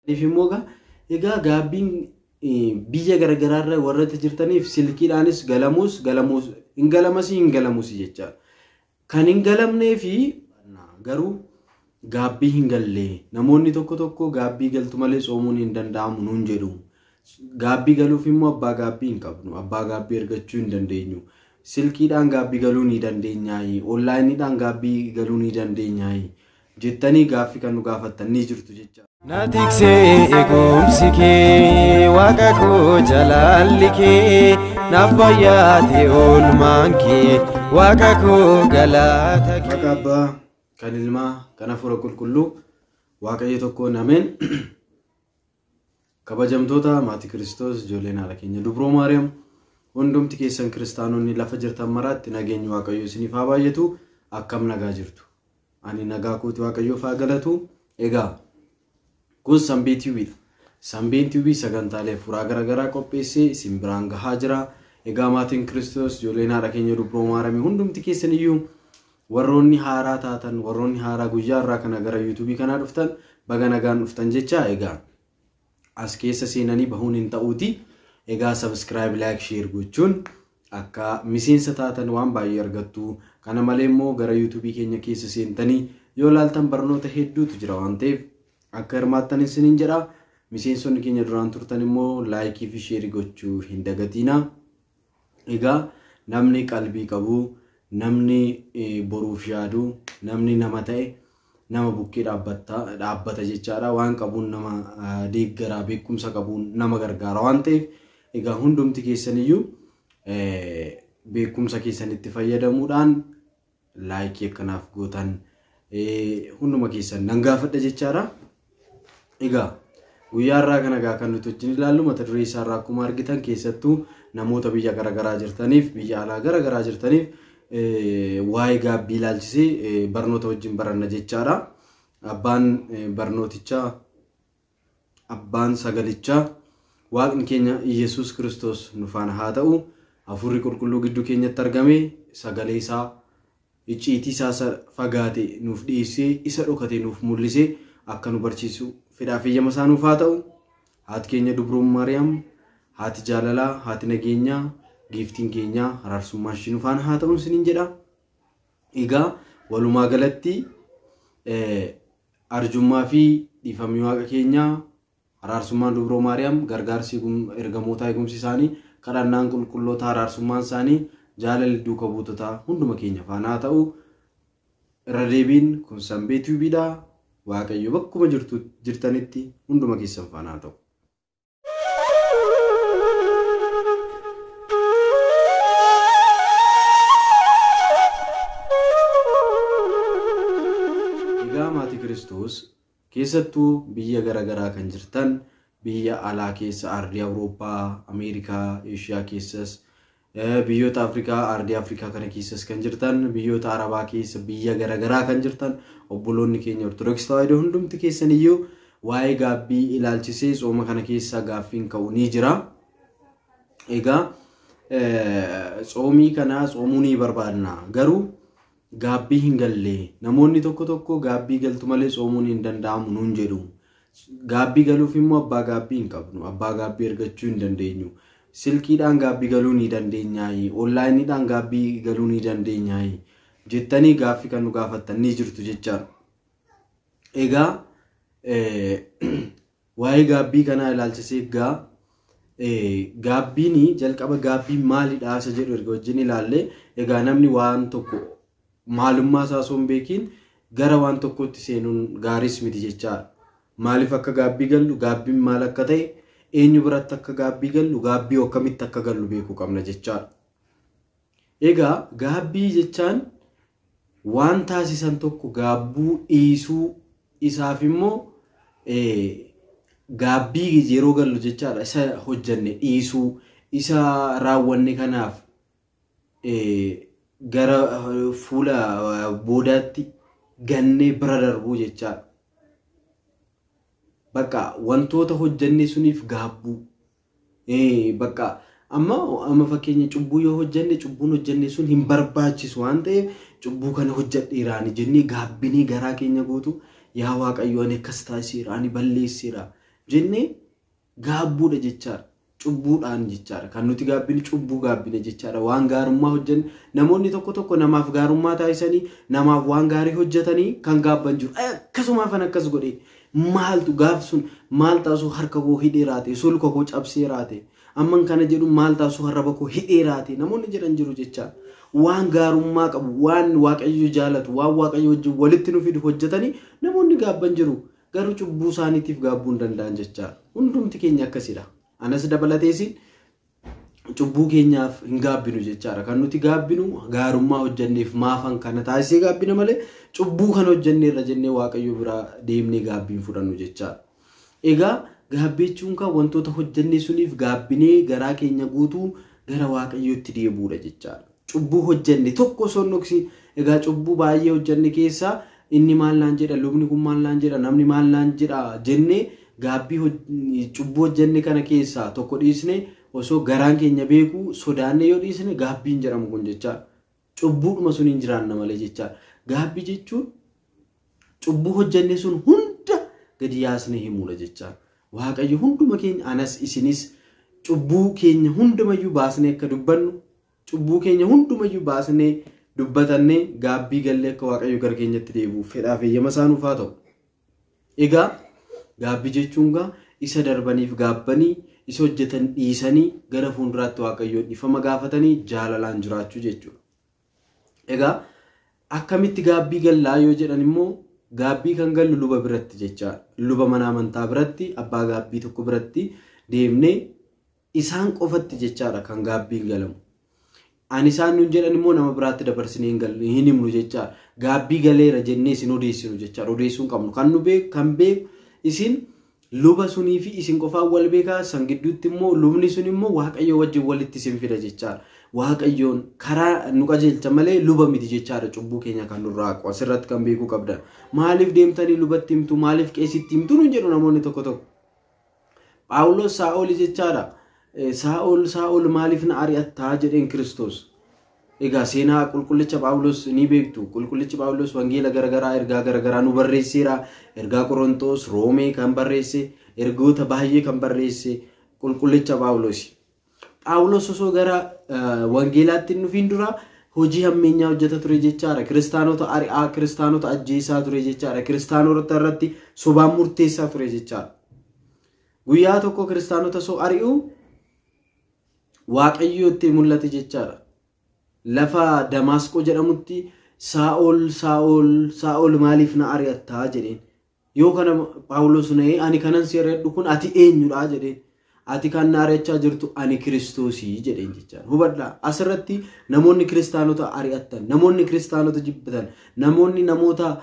Nifimoga egaa gaabbiin biyya garagaraarra warra jirtaniif silkiidhaanis galamus hin galamus jecha kan hin galamnee fi garuu gaabbii hin galle namoonni tokko gaabbii galtu malee soomuun hin danda'amu nuun jedhu gaabbii galuuf immoo abbaa gaabbii hin qabnu abbaa gaabbii argachuu hin dandeenyu silkiidhaan gaabbii galuu ni dandeenyaayi onlaayiniidhaan gaabbii galuu ni dandeenyaayi jettanii gaaffii kan nu gaafattan ni jirtu jecha Natiksee eegumsi kee waaqa koo jalaalli kee naaf bayyaate oolmaan kee waaqa koo galaata kee. Waaqa abbaa kan ilmaa kan hafuura qulqulluu waaqayyo tokkoon ameen. Kabajamtoota maatii Kiristoos ijoolleen haala keenya dubroo Maariyaam hundumti keessan kiristaanonni lafa jirtan maraatti nageenyi waaqayyo isiniif haa baay'atu akkam nagaa jirtu. Ani nagaa kooti waaqayyoof haa galatu egaa. Kun Sanbee TV. Sanbeen TV sagantaalee furaa garagaraa qopheessee isin biraan gahaa jira. Egaa maatiin Kiristoos ijoolleen haadha keenya dubroo Maariyaam hundumti keessan iyyuu warroonni haaraa taatan warroonni haaraa guyyaa irraa kana gara YouTube kanaa dhuftan baga nagaan dhuftan jecha egaa as keessa seenanii bahuun hin ta'uuti. Egaa subscribe like share gochuun akka miseensa taatan waan baay'ee argattu. Kana malee immoo gara YouTube keenya keessa seentanii yoo laaltan barnoota hedduutu jira waan ta'eef akka hirmaattan isiniin jedha. Miseensonni keenya duraan turtan immoo like fi share gochuu hin dagatina. Egaa namni qalbii qabu, namni boruuf yaadu, namni nama ta'e nama bukkee dhaabbata jechaadha. Waan qabuun nama deeggaraa beekumsa qabuun nama gargaara waan ta'eef egaa hundumti keessan iyyuu beekumsa keessanitti fayyadamuudhaan like akkanaaf gootan hunduma keessan nan gaafadha jechaadha. Egaa guyyaa irraa kana gaa kan nuti wajjin ilaallu mata duree isaa irraa akkuma argitan keessattuu namoota biyya garagaraa jirtaniif biyya alaa garagaraa jirtaniif waa'ee gaabbii ilaalchisee barnoota wajjin baranna jechaadha. Abbaan barnootichaa abbaan sagalichaa waaqni keenya Yesuus Kiristoos nu faana haa ta'u. Hafuurri qulqulluu gidduu keenyatti argame sagalee isaa icciitii isaa fagaate nuuf dhiyeessee isa dhokate nuuf mul'isee akka nu barsiisu fedhaa fi eeyyama isaa nuuf haa ta'u. Haati keenya dubroo Maariyaam haati jaalalaa haati nageenyaa giiftiin keenya araarsummaa ishii nuuf haa ta'u isiniin jedha. Egaa walumaa galatti arjummaa fi dhiifamni waaqa keenyaa araarsummaan dubroo Maariyaam gargaarsi ergamootaa eegumsi isaanii kadhannaan qulqulloota araarsummaan isaanii jaalalli duuka buutotaa hunduma keenya faana haa ta'u. Irra deebiin kun Sanbee TVdha. Waaqayyo bakkuma jirtanitti hunduma keessan faana haa ta'u. Egaa maatii Kiristoos keessattuu biyya garagaraa kan jirtan biyya alaa keessa ardii Awurooppaa, Ameerikaa, Eeshiyaa keessas biyyoota Afrikaa, ardii Afrikaa kana keessas kan jirtan biyyoota Arabaa keessa biyya garagaraa kan jirtan obboloonni keenya Ortodoksii Tawaahidoo hundumti keessan iyyuu waa'ee gaabbii ilaalchisee sooma kana keessa gaaffiin ka'u ni jira. Egaa soomii kana soomuu ni barbaadna garuu gaabbii hin galle namoonni tokko gaabbii galtu malee soomuun hin danda'amu nuun jedhu. Gaabbii galuuf immoo abbaa gaabbii hin qabnu abbaa gaabbii argachuu hin dandeenyu. Silkiidhaan gaabbii galuu ni dandeenyaayi onlaayiniidhaan gaabbii galuu ni dandeenyaayi jettanii gaaffii kan nu gaafattan ni jirtu jechaadha. Egaa waa'ee gaabbii kanaa ilaalchisee gaabbiin jalqaba gaabbii maalidha isa jedhu erga wajjin ilaalle egaa namni waan tokko maalummaa isaa osoo hin beekiin gara waan tokkotti seenuun gaariis miti jechaadha. Maaliif akka gaabbii gallu gaabbiin maal akka ta'e eenyu biratti akka gaabbii gallu gaabbii akkamitti akka gallu beekuu qabna jechaadha. Egaa gaabbii jechaan waan taasisan tokko gaabbuu dhiisuu isaaf immoo gaabbii yeroo gallu jechaadha. Isa hojjanne dhiisuu isa raawwanne kanaaf gara fuula boodaatti gannee bira darbuu jechaadha. Bakka wantoota hojjanne suniif gaabbuu bakka amma fakkeenya cubbuu yoo hojjanne cubbuun hojjanne sun hin barbaachisu waan ta'eef cubbuu kana hojjedheeraani jennee gaabbinii garaa keenya gootu yaa Waaqayyo ani akkas taasiseera ani balleesseera jennee gaabbuudha jechaadha. Cubbuudhaan jechaadha. Kan nuti gaabbine cubbuu gaabbine jechaadha. Waan gaarummaa hojjenne namoonni tokko namaaf gaarummaa taasisanii namaaf waan gaarii hojjetanii kan gaabban jiru. Akkasumaaf akkas godhee maaltu gaaf sun maal taasisuu harka koo hidhee raate sulka koo cabsee raate amman kana jedhu maal taasisuu harraba koo hidhee raate namoonni jedhan jiru jechaadha. Waan gaarummaa qabu waan waaqayyo jaalatu waan waaqayyo wajjin walitti nu fidu hojjetanii namoonni gaabban jiru. Garuu cubbuu isaaniitiif gaabbuu hin danda'an jechaadha. Hundumti keenya akkasidha. Anas dabalateesi cubbuu keenyaaf hin gaabbinu jechaadha. Kan nuti gaabbinu gaarummaa hojjenneef maafan kana taasisee gaabbina malee cubbuu kan hojjenneerra jennee waaqayyo biraa deemnee gaabbiin fudhannu jechaadha. Egaa gaabbeechuun kan wantoota hojjennee suniif gaabbinee garaa keenya guutuu gara waaqayyootti deebuudha jechaadha. Cubbuu hojjenne tokko sonnoksi egaa cubbuu baay'ee hojjenne keessaa inni maal naan jedha lubni kun maal naan jedha namni maal naan jedha jennee gaabbii cubbuu hojjenne kana keessaa tokko dhiisne osoo garaan keenya beeku sodaanne yoo dhiisne gaabbiin jedhamu kun jechaadha. Cubbuudhuma sun hin jiraanna malee jechaadha. Gaabbii jechuun cubbuu hojjenne sun hunda gadi yaasne himuudha jechaadha. Waaqayyo hunduma keenya anas isinis cubbuu keenya hundumayyuu baasnee akka dubbannu cubbuu keenya hundumayyuu baasnee dubbatannee gaabbii gallee akka waaqayyo gara keenyatti deebi'uuf fedhaaf eeyyama isaanuuf haa ta'u. Egaa gaabbii jechuun isa darbaniif gaabbanii isa hojjetan dhiisanii gara fuulduraatti waaqayyoon ifama gaafatanii jaalalaan jiraachuu jechuudha. Egaa akkamitti gaabbii gallaa yoo jedhan immoo gaabbii kan gallu luba biratti jechaadha. Luba mana amantaa biratti abbaa gaabbii tokko biratti deemnee isaan qofatti jechaadha kan gaabbiin galamu. Ani isaan nun jedhan immoo nama biraatti dabarsinee hin himnu jechaadha. Gaabbii galeera jennee isin odeessinu jechaadha. Odeessuun qabnu kan nu beeku kan beeku isin luba sunii fi isin qofaan wal beekaa san gidduutti immoo lubni sun immoo waaqayyo wajjin walitti isin fida jechaadha. Waaqayyoon karaa nu qajeelcha malee luba miti jechaadha. Cubbuu keenya kan nurraa haqu asirratti kan beekuu qabdan. Maaliif deemtanii lubatti himtu maaliif qeesitti himtu nun jedhu namoonni tokko tokko. Phaawulos Saa'ol jechaadha. Saa'ol maaliif na ari'attaa jedheen Kiristoos. Egaa seenaa qulqullicha Phaawulos ni beektu. Qulqullichi Phaawulos wangeela garagaraa ergaa garagaraa nu barreesseera. Ergaa Qorontos, Roomee kan barreesse, ergoota baay'ee kan barreesse qulqullicha Phaawulos. Phaawulos osoo gara wangeelaatti nufiin dura hojii hammeenyaa hojjeta ture jechaadha. Kiristaanota ari'aa, kiristaanota ajjeesaa ture jechaadha. Kiristaanota irratti sobaan murteessaa ture jechaadha. Guyyaa tokko kiristaanota soo ari'u waaqayyootti mul'ate jechaadha. Lafa Damaasqoo jedhamutti Saa'ol maaliif na ari'attaa jedheen. Yoo kana Phaawulos na'ee ani kanan si ari'adhu kun ati eenyudha jedheen. Ati kan na ari'achaa jirtu ani Kiristoosii jedheen jechaadha. Hubadhaa asirratti namoonni kiristaanota ari'attan, namoonni kiristaanota jibbatan, namoonni namoota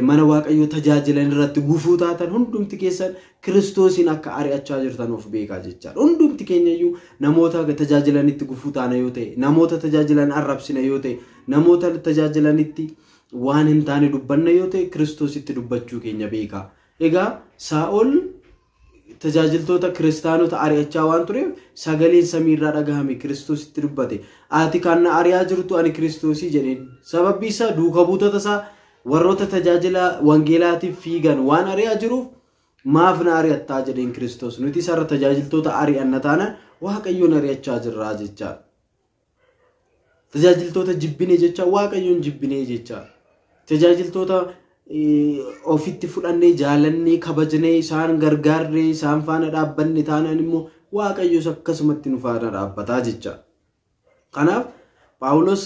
mana waaqayyoo tajaajilan irratti gufuu taatan hundumti keessan Kiristoosiin akka ari'achaa jirtan of beekaa jechaadha. Hundumti keenyayyuu namoota tajaajilanitti gufuu taana yoo ta'e, namoota tajaajilan arrabsina yoo ta'e, namoota tajaajilanitti waan hin taane dubbanna yoo ta'e Kiristoositti dubbachuu keenya beekaa. Egaa Saa'ol tajaajiltoota kiristaanota ari'achaa waan tureef sagaleen samiirraa dhagahame Kiristoositti dubbate. Ati kan na ari'aa jirtu ani Kiristoosii jedheen. Sababni isaa duuka buutota isaa warroota tajaajila wangeelaatiif fiigan waan ari'aa jiruuf maaf na ari'attaa jedheen Kiristoos. Nuti isarra tajaajiltoota ari'anna taanaan waaqayyoon ari'achaa jirraa jechaadha. Tajaajiltoota jibbinee jecha waaqayyoon jibbinee jechaadha. Tajaajiltoota ofitti fudhannee jaalannee kabajnee isaan gargaarree isaan faana dhaabbanne taanaan immoo waaqayyoos akkasumatti nu faana dhaabbataa jechaadha. Kanaaf Phaawulos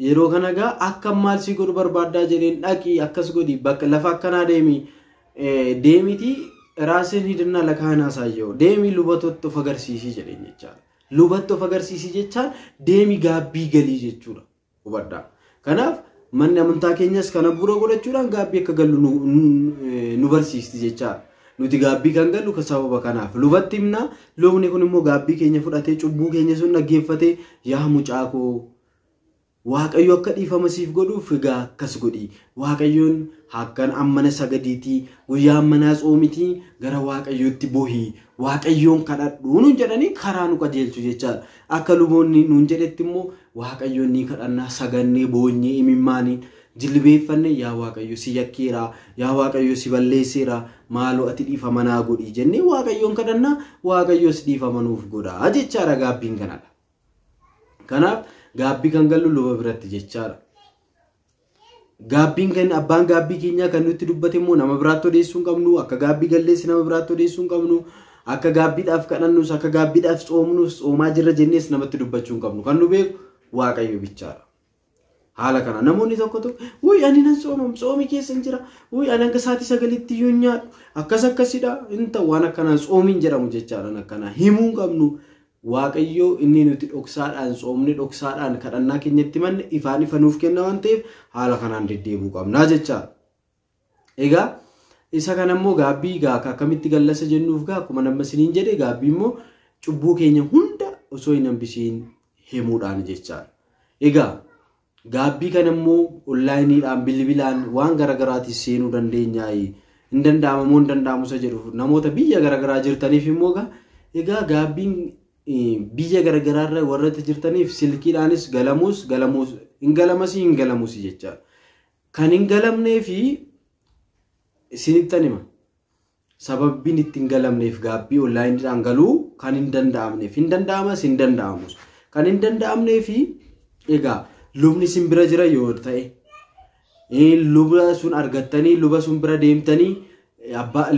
yeroo kana gaa akka maal si godhu barbaaddaa jedheen dhaqii akkas godhi bakka lafa akkanaa deemiti raaseen hidannaa lakaanaa saayyoo deemi lubatotti of agarsiisii jedheen jechaadha. Lubatti of agarsiisii jechaan deemi gaabbii galii jechuudha. Hubadhaa. Kanaaf manni amantaa keenyas kana bu'uura godhachuudhaan gaabbii akka gallu nu barsiisti jechaadha. Nuti gaabbii kan gallu sababa kanaaf lubatti himna lubni kun immoo gaabbii keenya fudhatee cubbuu keenya sun dhaggeeffatee yaa mucaa koo waaqayyo akka dhiifama siif godhuuf egaa akkas godhi. Waaqayyoon hakkan ammana sagadiitii guyyaa ammanaa tsoomitii gara waaqayyootti bohii waaqayyoon kadhadhu nuun jedhanii karaa nu qajeelchu jechaadha. Akka luboonni nuun jedhetti immoo waaqayyoon ni kadhannaa sagannee boonyee imimmaanii jilbeeffanne yaa waaqayyo si yakkeera yaa waaqayyo si balleesseera maaloo ati dhiifama naa godhi jennee waaqayyoon kadhannaa waaqayyos dhiifama nuuf godha jechaadha gaabbiin kanadha. Kanaaf gaabbii kan gallu luba biratti jechaadha. Gaabbiin kan abbaan gaabbii keenyaa kan nutti dubbate immoo nama biraatti odeessuu hin qabnu akka gaabbii galleessi nama biraatti odeessuu hin qabnu akka gaabbiidhaaf kadhannus akka gaabbiidhaaf xoomnus xoomaa jirra jennees namatti dubbachuu hin qabnu kan nu beeku waaqayyo bichaadha. Haala kana namoonni tokko wuy ani nan xoomi keessa hin jira wuy ani hanga sa'aatii 9tti iyyuu nyaadhu akkasidha inta waan akkanaa xoomiin jedhamu jechaadhaan akkana himuu hin qabnu. Waaqayyo inni nuti dhoksaadhaan xoomne dhoksaadhaan kadhannaa keenyatti manne ifaan ifa nuuf kenna waan ta'eef haala kanaan deddeebuu qabnaa jechaadha. Egaa isa kana immoo gaabbii akkamitti gallasa jennuuf akkuma nama isiniin jedhe gaabbii immoo cubbuu keenya hunda osoo hin hambisiin himuudhaan jechaadha. Egaa gaabbii kana immoo onlaayiniidhaan bilbilaan waan garaagaraatiin seenuu dandeenya hin danda'amu moo hin danda'amu isa jedhu namoota biyya garaagaraa jirtaniif immoo egaa gaabbiin biyya garaagaraarra warra jirtaniif silkiidhaanis galamuus hin galamus jechaadha. Kan hin galamnee fi isinittan hima sababbiin itti hin galamneef gaabbii onlaayiniidhaan galuu kan hin danda'amneef hin danda'amas hin danda'amus kan hin danda'amnee fi egaa lubni isin bira jira yoo ta'e luba sun argattanii luba sun bira deemtanii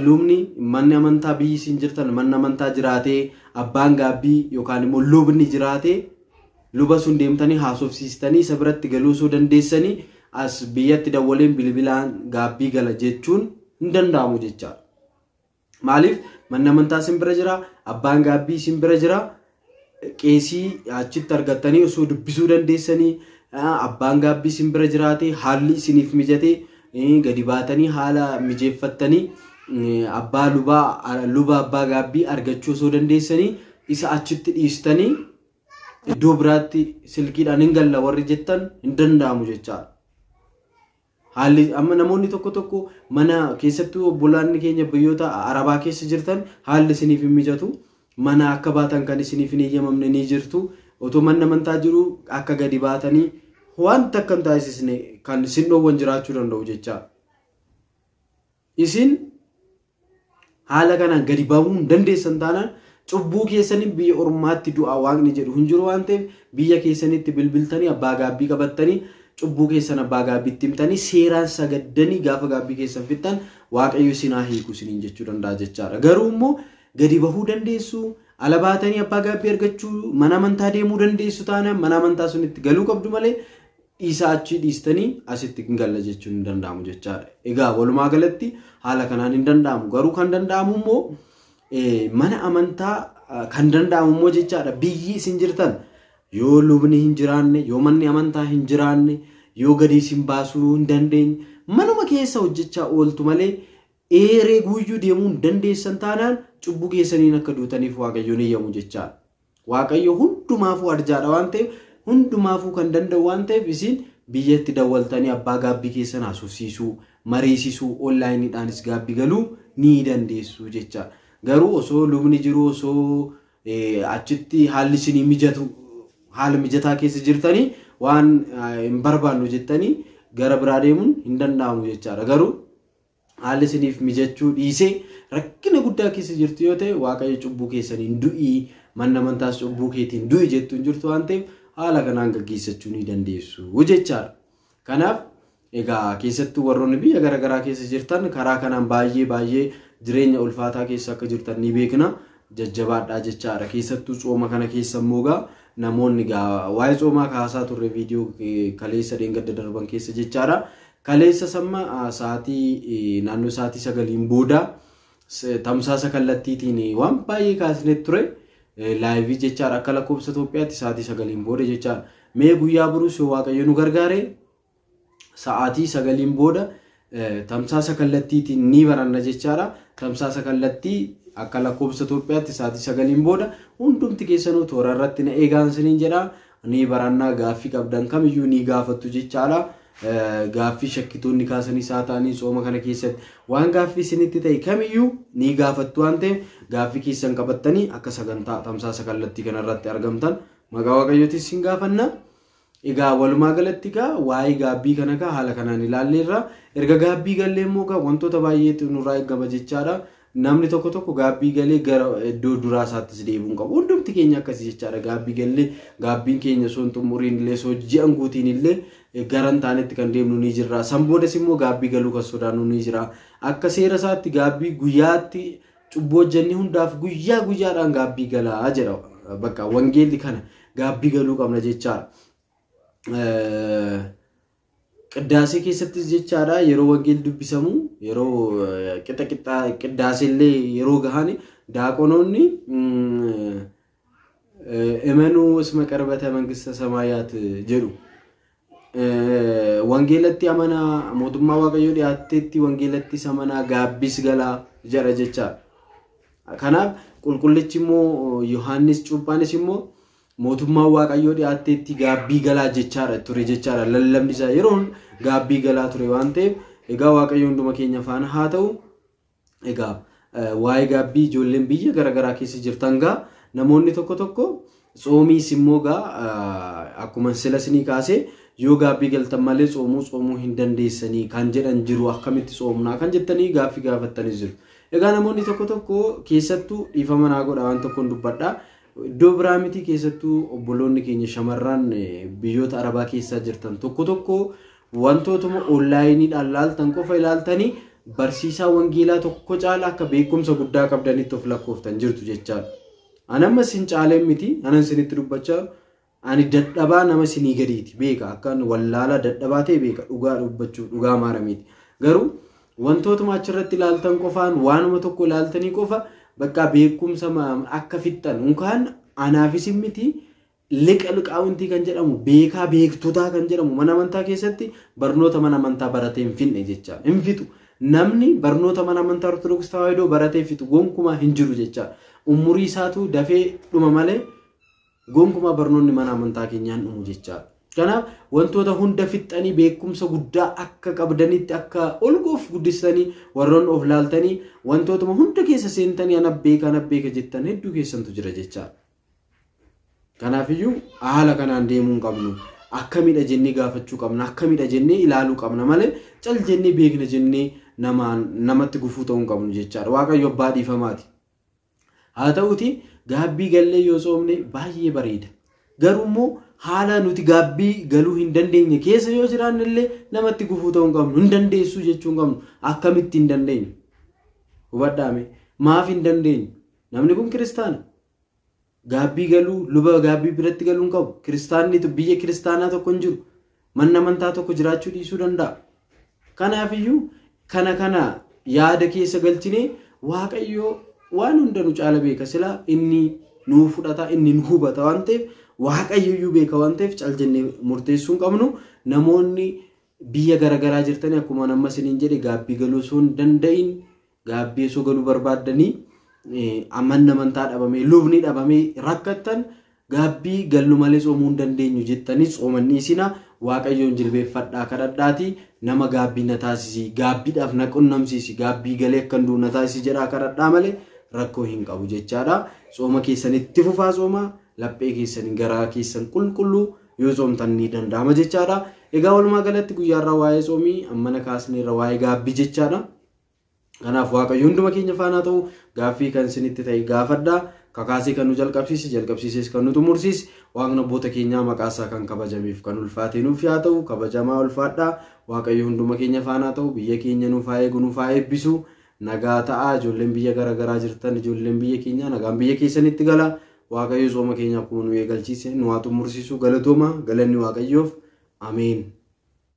lubni manni amantaa biyyi isin jirtan manni amantaa jiraatee abbaan gaabbii yookaan immoo lubni jiraatee luba sun deemtanii haasofsiistanii isa biratti galuu osoo dandeessanii as biyyatti dawwaleen bilbilaan gaabbii gala jechuun hin danda'amu jechaadha. Maaliif manni amantaa isin bira jira abbaan gaabbii isin bira jira qeesii achitti argattanii osoo dubbisuu dandeessanii abbaan gaabbii isin bira jiraatee haalli isiniif mijatee gadi baatanii haala mijeeffattanii luba abbaa gaabbii argachuu osoo dandeessanii isa achitti dhiistanii iddoo biraatti silkiidhaan hin galla warri jettan hin danda'amu jechaadha. Haalli amma namoonni tokko mana keessattuu obbolaanni keenya biyyoota arabaa keessa jirtan haalli isiniif hin mijatu mana akka baatan kan isiniif hin eeyyamamne ni jirtu otoo manni amantaa jiru akka gadi baatanii wanta akka hin taasisne kan isin dhoowwan jiraachuu danda'u jechaadha. Isin haala kanaan gadi bahuu hin dandeessan taanaan cubbuu keessanii biyya ormaatti du'a waaqni jedhu hin jiru waan ta'eef biyya keessanitti bilbiltanii abbaa gaabbii qabattanii cubbuu keessan abbaa gaabbiitti himtanii seeraan sagaddanii gaafa gaabbii keessan fixan waaqayyo isin haa hiiku isiniin jechuu danda'a jechaadha. Garuu immoo gadi bahuu dandeessu ala baatanii abbaa gaabbii argachuu mana amantaa deemuu dandeessu taanaan mana amantaa sunitti galuu qabdu malee dhiisaa achii dhiistanii asitti hin galla jechuun hin danda'amu jechaadha. Egaa walumaa galatti haala kanaan hin danda'amu. Garuu kan danda'amu immoo mana amantaa kan danda'amu immoo jechaadha biyyi isin jirtan yoo lubni hin jiraanne yoo manni amantaa hin jiraanne yoo gadi isin baasuu hin dandeenye manuma keessa hojjechaa ooltu malee eeree guyyuu deemuu hin dandeessan taanaan cubbuu keessaniin akka duutaniif waaqayyoon eeyyamu jechaadha. Waaqayyo hundumaafuu arjaadha waan ta'eef hundumaafuu kan danda'u waan ta'eef isin biyyatti dawwaltanii abbaa gaabbii keessan haasofsiisuu mariisisuu onlaayiniidhaanis gaabbii galuu ni dandeessu jechaadha. Garuu osoo lubni jiru osoo achitti haalli isinii mijatu haala mijataa keessa jirtanii waan hin barbaannu jettanii gara biraa deemuun hin danda'amu jechaadha. Garuu haalli isiniif mijachuu dhiisee rakkina guddaa keessa jirtu yoo ta'e waaqayyo cubbuu keessaniin du'ii manni amantaas cubbuu keetiin du'i jettu hin jirtu waan ta'eef haala kanaan gaggeessachuu ni dandeessu jechaadha. Kanaaf egaa keessattuu warroonni biyya garaagaraa keessa jirtan karaa kanaan baay'ee jireenya ulfaataa keessa akka jirtan ni beekna jajjabaadhaa jechaadha. Keessattuu xooma kana keessa immoo namoonni waa'ee xoomaa kaasaa turre viidiyoo kaleessa dheengadda darban keessa jechaadha. Kaleessa samma naannoo sa'aatii 9 booda tamsaasa kallattiitiin waan baay'ee kaasne ture laayivii jechaadha akka lakkoofsa Itoophiyaatti sa'aatii 9 booda jechaadha. Mee guyyaa buruus waaqayyo nu gargaare sa'aatii 9 booda tamsaasa kallattiitiin ni baranna jechaadha. Tamsaasa kallattii akka lakkoofsa Itoophiyaatti sa'aatii 9 booda hundumti keessanuu toora irratti na eegaan isiniin jedha. Ni barannaa gaaffii qabdan kamiyyuu ni gaafattu jechaadha. Gaaffii shakkitoonni kaasanii saataanii xooma kana keessatti waan gaaffii isinitti ta'e kamiyyuu ni gaafattu waan ta'eef gaaffii keessan qabattanii akka sagantaa tamsaasa kallattii kanarratti argamtan maqaa waaqayyootiin isin gaafanna. Egaa walumaa galatti waa'ee gaabbii kana haala kanaan ilaalleerra. Erga gaabbii gallee immoo wantoota baay'eetu nurraa eegama jechaadha. Namni tokko gaabbii galee gara iddoo duraa isaattis deebi'uu qabu. Hundumti keenya akkasii jechaadha. Gaabbii gallee gaabbiin keenya son xumuriin illee so ji'an guutiin illee garan taanetti kan deemnu ni jira. San boodas immoo gaabbii galuu kan sodaannu ni jira. Akka seera isaatti gaabbii guyyaatti cubboo hojjennee hundaaf guyyaadhaan gaabbii galaa jedha. Bakka wangeelli kana gaabbii galuu qabna jechaadha. Qiddaasee keessattis jechaadha yeroo wangeelli dubbisamu yeroo qiddaasee illee yeroo gahan daaqonoonni emanuu isma qarbata mangista samaayaat jedhu. Wangeelatti amanaa mootummaa waaqayyoo dhiyaatetti wangeelatti amanaa gaabbis galaa jedha jechaadha. Kanaaf qulqullichi immoo Yohaannis Cuuphaanis immoo mootummaa waaqayyoo dhiyaatetti gaabbii galaa jechaadha ture jechaadha. Lallabni isaa yeroo gaabbii galaa ture waan ta'eef egaa waaqayyo hunduma keenya faana haa ta'u. Egaa waa'ee gaabbii ijoolleen biyya garaagaraa keessa jirtan namoonni tokko tsoomiis immoo akkuma silasnii kaasee yoo gaabbii galtan malee xoomuu hin dandeessanii kan jedhan jiru. Akkamitti xoomnaa kan jettanii gaaffii gaafattanii jiru. Egaa namoonni tokko keessattuu dhiifama naa godha waan tokkoon dubbadha. Iddoo biraa miti keessattuu obboloonni keenya shamarran biyyoota Arabaa keessaa jirtan tokko wantootuma onlaayiniidhaan laaltan qofa ilaaltanii barsiisaa wangeelaa tokko caala akka beekumsa guddaa qabdanitti of lakkooftan jirtu jechaadha. Anamma sin caaleen miti anan sinitti dubbachaa ani dadhabaa nama sinii gadiiti beeka akka wallaalaa dadhabaa ta'e beeka dhugaa dubbachuu dhugaa maaramiiti. Garuu wantootuma achirratti ilaaltan qofaan waanuma tokko ilaaltanii qofa bakka beekumsa akka fixxan unkaan anaafis miti liqaawuntii kan jedhamu beekaa beektotaa kan jedhamu mana amantaa keessatti barnoota mana amantaa baratee hin finne jecha hin fixu. Namni barnoota mana amantaa Ortodoksii Tawaahidoo baratee fixu gonkumaa hin jiru jecha umurii isaatu dafee dhuma malee gonkumaa barnoonni mana amantaa keenyaan dhumu jecha. Kanaaf wantoota hunda fixxanii beekumsa guddaa akka qabdanitti akka olgoof guddistanii warroon of laaltanii wantootuma hunda keessa seentanii ana beeka jettan hedduu keessantu jira jecha. Kanaafiyyuu haala kanaan deemuu qabnu. Akkamidha jennee gaafachuu qabna. Akkamidha jennee ilaaluu qabna malee cal jennee beekna jennee namatti gufuu ta'uu qabnu jechaadha. Waaqayyo abbaa dhiifamaati. Haa ta'uti gaabbii gallee yoo soomne baay'ee bareeda. Garuu immoo haala nuti gaabbii galuu hin dandeenye keessa yoo jiraanne illee namatti gufuu ta'uu qabnu. Hin dandeessuu jechuu hin qabnu. Akkamitti hin dandeenye? Hubadhaame maaf hin dandeenye? Namni kun kiristaana. Gaabbii galuu luba gaabbii biratti galuu hin qabu. Kiristaanni biyya kiristaanaa tokko hin jiru. Manni amantaa tokko jiraachuu dhiisuu danda'a. Kanaafiyyuu kana yaada keessa galchinee waaqayyo waan hunda nu caala beeka sila inni nu fudhata inni nu hubata waan ta'eef waaqayyoyyuu beeka waan ta'eef cal jennee murteessuu hin qabnu. Namoonni biyya garaagaraa jirtanii akkuma nama isiniin jedhe gaabbii galuu osoo hin danda'in gaabbii osoo galuu barbaaddanii manni amantaa dhabamee lubni dhabamee rakkattan gaabbii gallu malee soomuu hin dandeenyu jettanii soomanni isinaa waaqayyoon jilbeeffadhaa kadhadhaati nama gaabbii na taasisi gaabbiidhaaf na qunnamsiisi gaabbii galee akkan duuna taasisi jedhaa kadhadhaa malee rakkoo hin qabu jechaadha. Sooma keessanitti fufaa sooma laphee keessanii garaa keessan qulqulluu yoo soomtan ni danda'ama jechaadha. Egaa walumaa galatti guyyaarraa waa'ee soomii ammana kaasneerra waa'ee gaabbii jechaadha. Kanaaf waaqayyo hunduma keenya faana ta'u gaaffii kan isinitti ta'e gaafadhaa. Kakaasee kan nu jalqabsiises kan nu xumursiise waaqni abboota keenyaa maqaasaa kan kabajameef kan ulfaate nuuf yaa ta'u kabajamaa ulfaadhaa. Waaqayyo hunduma keenya faana ta'u biyya keenya nuuf haa eegu nuuf haa eebbisu nagaa ta'a. Ijoolleen biyya garaagaraa jirtan ijoolleen biyya keenyaa nagaan biyya keessanitti gala. Waaqayyo sooma keenya akkuma nu eegalchiise nu haa xumursiisu galatooma galanni waaqayyoof ameen.